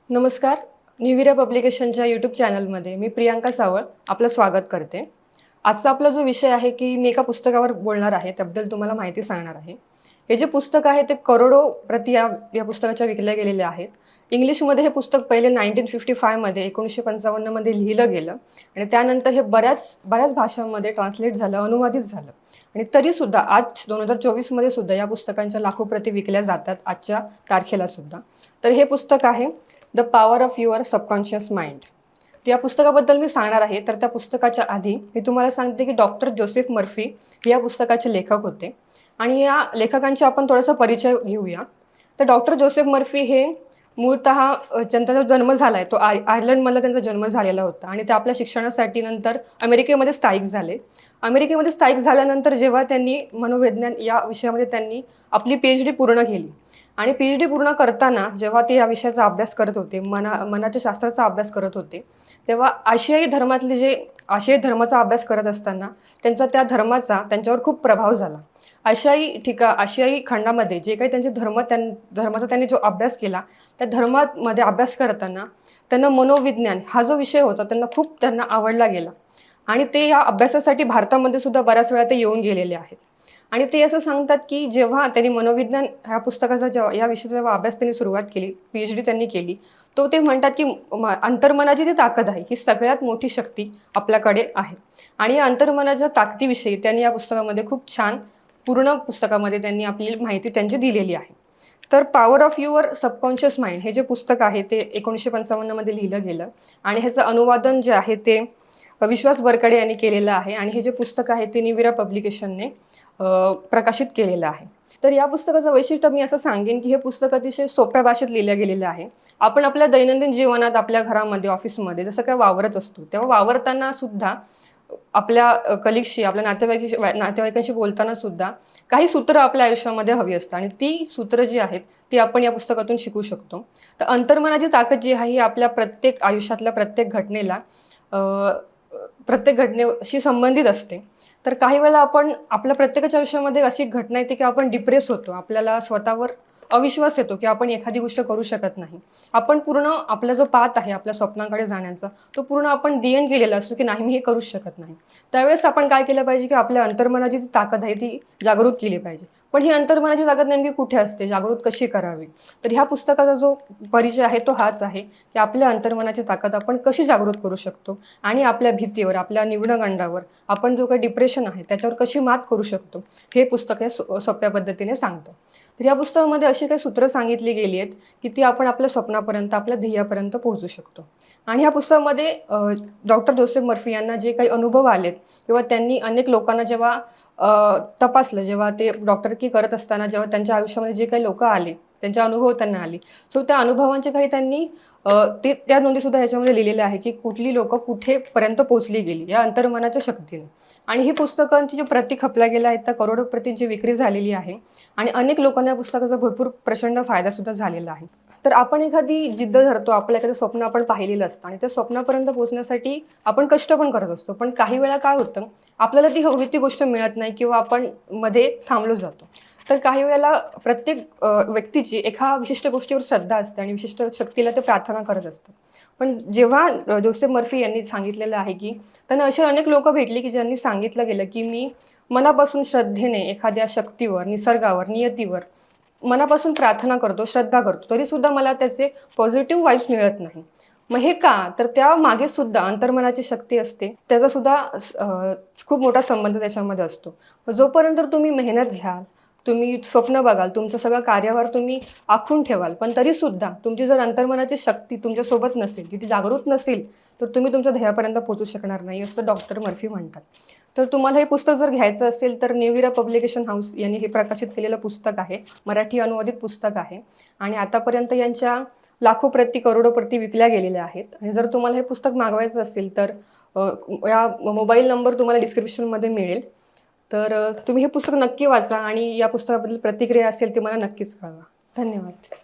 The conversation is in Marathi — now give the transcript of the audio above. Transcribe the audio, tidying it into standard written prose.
नमस्कार. निविरा पब्लिकेशनच्या यूट्यूब चॅनलमध्ये मी प्रियांका सावळ आपलं स्वागत करते. आजचा आपला जो विषय आहे की मी एका पुस्तकावर बोलणार आहे, त्याबद्दल तुम्हाला माहिती सांगणार आहे. हे जे पुस्तक आहे ते करोडो प्रती या पुस्तकाच्या विकल्या गेलेल्या आहेत. इंग्लिशमध्ये हे पुस्तक पहिले 1955 मध्ये 1955 मध्ये लिहिलं गेलं आणि त्यानंतर हे बऱ्याच भाषांमध्ये ट्रान्सलेट झालं, अनुवादित झालं. आणि तरीसुद्धा आज 2024 मध्ये सुद्धा या पुस्तकांच्या लाखो प्रती विकल्या जातात आजच्या तारखेला सुद्धा. तर हे पुस्तक आहे the power of your subconscious mind. या पुस्तकाबद्दल मी सांगणार आहे. तर त्या पुस्तकाच्या आधी मी तुम्हाला सांगते की डॉक्टर जोसेफ मर्फी या पुस्तकाचे लेखक होते आणि या लेखकांचे आपण थोडासा परिचय घेऊया. तर डॉक्टर जोसेफ मर्फी हे मूळतः त्यांचा जन्म झाला आहे तो आयर्लंडमधला त्यांचा जन्म झालेला होता आणि ते आपल्या शिक्षणासाठी नंतर अमेरिकेमध्ये स्थायिक झाले. अमेरिकेमध्ये स्थायिक झाल्यानंतर जेव्हा त्यांनी मनोविज्ञान या विषयामध्ये त्यांनी आपली PhD पूर्ण केली आणि PhD पूर्ण करताना जेव्हा ते या विषयाचा अभ्यास करत होते, मनाच्या शास्त्राचा अभ्यास करत होते, तेव्हा आशियाई धर्माचा अभ्यास करत असताना त्यांचा त्या धर्माचा त्यांच्यावर खूप प्रभाव झाला. आशियाई खंडामध्ये जे काही त्यांचे धर्माचा त्यांनी जो अभ्यास केला, त्या धर्मामध्ये अभ्यास करताना त्यांना मनोविज्ञान हा जो विषय होता त्यांना आवडला गेला आणि ते या अभ्यासासाठी भारतामध्ये सुद्धा बऱ्याच वेळा ते येऊन गेलेले आहेत. आणि ते असं सांगतात की जेव्हा त्यांनी मनोविज्ञान ह्या पुस्तकाचा या विषयाचा जेव्हा अभ्यास त्यांनी सुरुवात केली, PhD त्यांनी केली, तो ते म्हणतात की अंतर्मनाची जी ताकद आहे ही सगळ्यात मोठी शक्ती आपल्याकडे आहे. आणि या अंतर्मनाच्या ताकदीविषयी त्यांनी या पुस्तकामध्ये खूप छान पूर्ण पुस्तकामध्ये त्यांनी आपली माहिती त्यांची दिलेली आहे. तर power of your subconscious mind हे जे पुस्तक आहे ते 1955 मध्ये लिहिलं गेलं आणि ह्याचं अनुवादन जे आहे ते विश्वास बरकडे यांनी केलेलं आहे आणि हे जे पुस्तक आहे ते निविरा पब्लिकेशनने प्रकाशित केलेलं आहे. तर या पुस्तकाचं वैशिष्ट्य मी असं सांगेन की हे पुस्तक अतिशय सोप्या भाषेत लिहिलं गेलेलं आहे. आपण आपल्या दैनंदिन जीवनात आपल्या घरामध्ये, ऑफिसमध्ये जसं काय वावरत असतो, तेव्हा वावरताना सुद्धा आपल्या कलिगशी, आपल्या नातेवाईकांशी बोलताना सुद्धा काही सूत्र आपल्या आयुष्यामध्ये हवी असतात आणि ती सूत्र जी आहेत ती आपण या पुस्तकातून शिकू शकतो. तर अंतर्मनाची ताकद जी आहे ही आपल्या प्रत्येक आयुष्यातल्या प्रत्येक घटनेशी संबंधित असते. तर काही वेळेला आपण आपल्या प्रत्येकाच्या आयुष्यामध्ये अशी घटना येते की आपण डिप्रेस होतो, आपल्याला स्वतःवर अविश्वास येतो की आपण एखादी गोष्ट करू शकत नाही. आपण पूर्ण आपला जो पाथ आहे आपल्या स्वप्नांकडे जाण्याचा तो पूर्ण आपण दी एंड केलेला असतो की नाही मी हे करूच शकत नाही. त्यावेळेस आपण काय केलं पाहिजे की आपल्या अंतर्मनाची जी ताकद आहे ती जागृत केली पाहिजे. पण ही अंतर्मनाची ताकद नेमकी कुठे असते, जागृत कशी करावी? तर ह्या पुस्तकाचा जो परिचय आहे तो हाच आहे की आपल्या अंतर्मनाची ताकद आपण कशी जागृत करू शकतो आणि आपल्या भीतीवर, आपल्या न्यूनगंडावर, आपण जो काही डिप्रेशन आहे त्याच्यावर कशी मात करू शकतो हे पुस्तक हे सोप्या पद्धतीने सांगतं. तर या पुस्तकामध्ये अशी काही सूत्र सांगितली गेली आहेत की ती आपण आपल्या स्वप्नापर्यंत, आपल्या ध्येयापर्यंत पोहोचू शकतो. आणि ह्या पुस्तकामध्ये डॉक्टर जोसेफ मर्फी यांना जे काही अनुभव आलेत किंवा त्यांनी अनेक लोकांना जेव्हा तपासलं, जेव्हा ते डॉक्टरकी करत असताना जेव्हा त्यांच्या आयुष्यामध्ये जे काही लोक आले, त्यांचे अनुभव त्यांना आले, सो त्या अनुभवांचे काही त्यांनी त्या नोंदी सुद्धा ह्याच्यामध्ये लिहिलेल्या आहे की कुठली लोक कुठेपर्यंत पोहोचली गेली या अंतर्मनाच्या शक्तीने. आणि ही पुस्तकांची जी प्रती खपल्या गेल्या आहेत त्या करोडो प्रतींची विक्री झालेली आहे आणि अनेक लोकांना या पुस्तकाचा भरपूर प्रचंड फायदा सुद्धा झालेला आहे. तर आपण एखादी जिद्द धरतो, आपलं एखादं स्वप्न आपण पाहिलेलं असतं आणि त्या स्वप्नापर्यंत पोहोचण्यासाठी आपण कष्ट पण करत असतो. पण काही वेळा काय होतं, आपल्याला ती हवी ती गोष्ट मिळत नाही किंवा आपण मध्ये थांबलो जातो. तर काही वेळेला प्रत्येक व्यक्तीची एका विशिष्ट गोष्टीवर श्रद्धा असते आणि विशिष्ट शक्तीला ते प्रार्थना करत असतात. पण जेव्हा जोसेफ मर्फी यांनी सांगितलेलं आहे की त्यांना असे अनेक लोक भेटली की ज्यांनी सांगितलं गेलं की मी मनापासून श्रद्धेने एखाद्या शक्तीवर, निसर्गावर, नियतीवर मनापासून प्रार्थना करतो, श्रद्धा करतो, तरी सुद्धा मला त्याचे पॉझिटिव्ह वाईब्स मिळत नाही. मग हे का? तर त्या मागे सुद्धा अंतर्मनाची शक्ती असते, त्याचा सुद्धा खूप मोठा संबंध त्याच्यामध्ये असतो. जोपर्यंत तुम्ही मेहनत घ्याल, तुम्ही स्वप्न बघाल, तुमचं सगळं कार्यावर तुम्ही आखून ठेवाल, पण तरी सुद्धा तुमची जर अंतर्मनाची शक्ती तुमच्यासोबत नसेल, ती जागृत नसेल, तर तुम्ही तुमच्या ध्येयापर्यंत पोहोचू शकणार नाही, असं डॉक्टर मर्फी म्हणतात. तर तुम्हाला हे पुस्तक जर घ्यायचं असेल तर निविरा पब्लिकेशन हाऊस यांनी हे प्रकाशित केलेलं पुस्तक आहे, मराठी अनुवादित पुस्तक आहे आणि आतापर्यंत यांच्या लाखो प्रती, करोडो प्रती विकल्या गेलेल्या आहेत. आणि जर तुम्हाला हे पुस्तक मागवायचं असेल तर या मोबाईल नंबर तुम्हाला डिस्क्रिप्शनमध्ये मिळेल. तर तुम्ही हे पुस्तक नक्की वाचा आणि या पुस्तकाबद्दल प्रतिक्रिया असेल ती मला नक्कीच कळवा. धन्यवाद.